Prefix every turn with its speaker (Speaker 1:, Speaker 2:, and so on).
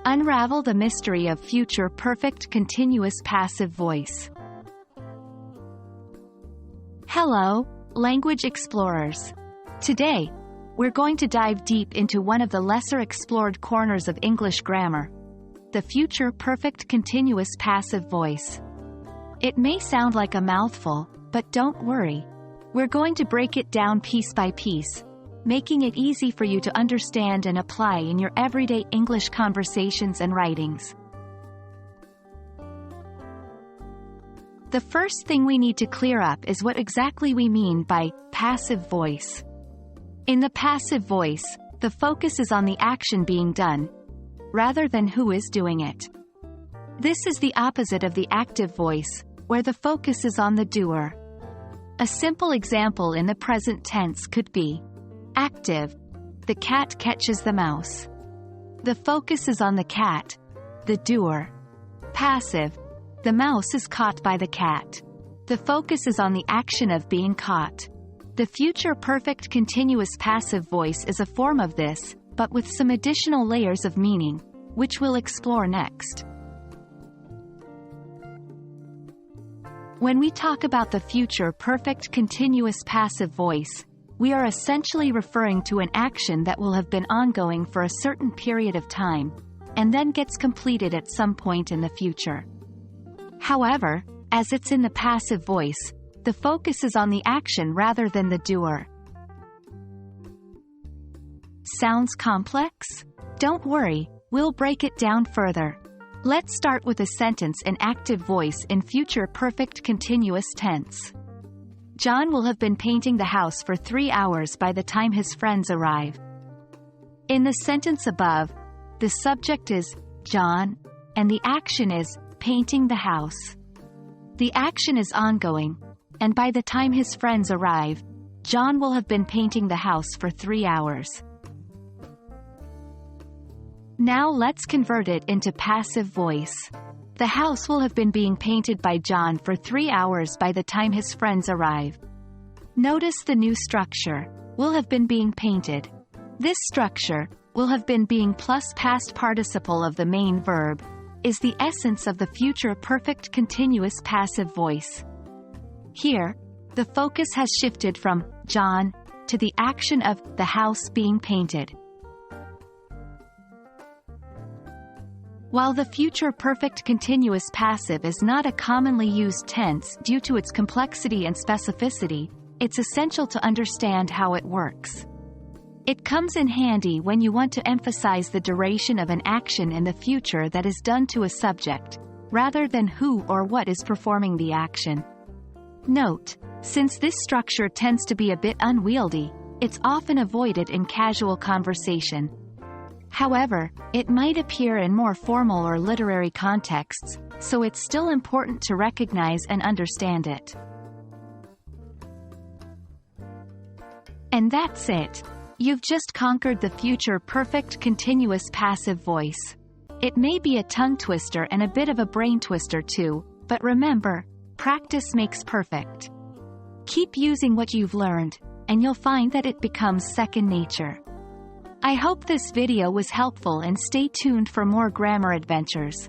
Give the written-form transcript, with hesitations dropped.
Speaker 1: Unravel the mystery of future perfect continuous passive voice. Hello, language explorers. Today, we're going to dive deep into one of the lesser explored corners of English grammar: the future perfect continuous passive voice. It may sound like a mouthful, but don't worry. We're going to break it down piece by piece, making it easy for you to understand and apply in your everyday English conversations and writings. The first thing we need to clear up is what exactly we mean by passive voice. In the passive voice, the focus is on the action being done, rather than who is doing it. This is the opposite of the active voice, where the focus is on the doer. A simple example in the present tense could be: active, the cat catches the mouse. The focus is on the cat, the doer. Passive, the mouse is caught by the cat. The focus is on the action of being caught. The future perfect continuous passive voice is a form of this, but with some additional layers of meaning, which we'll explore next. When we talk about the future perfect continuous passive voice, we are essentially referring to an action that will have been ongoing for a certain period of time, and then gets completed at some point in the future. However, as it's in the passive voice, the focus is on the action rather than the doer. Sounds complex? Don't worry, we'll break it down further. Let's start with a sentence in active voice in future perfect continuous tense. John will have been painting the house for 3 hours by the time his friends arrive. In the sentence above, the subject is John, and the action is painting the house. The action is ongoing, and by the time his friends arrive, John will have been painting the house for 3 hours. Now let's convert it into passive voice. The house will have been being painted by John for 3 hours by the time his friends arrive. Notice the new structure, will have been being painted. This structure, will have been being plus past participle of the main verb, is the essence of the future perfect continuous passive voice. Here, the focus has shifted from John to the action of the house being painted. While the future perfect continuous passive is not a commonly used tense due to its complexity and specificity, it's essential to understand how it works. It comes in handy when you want to emphasize the duration of an action in the future that is done to a subject, rather than who or what is performing the action. Note, since this structure tends to be a bit unwieldy, it's often avoided in casual conversation. However, it might appear in more formal or literary contexts, so it's still important to recognize and understand it. And that's it. You've just conquered the future perfect continuous passive voice. It may be a tongue twister and a bit of a brain twister too, but remember, practice makes perfect. Keep using what you've learned, and you'll find that it becomes second nature. I hope this video was helpful, and stay tuned for more grammar adventures.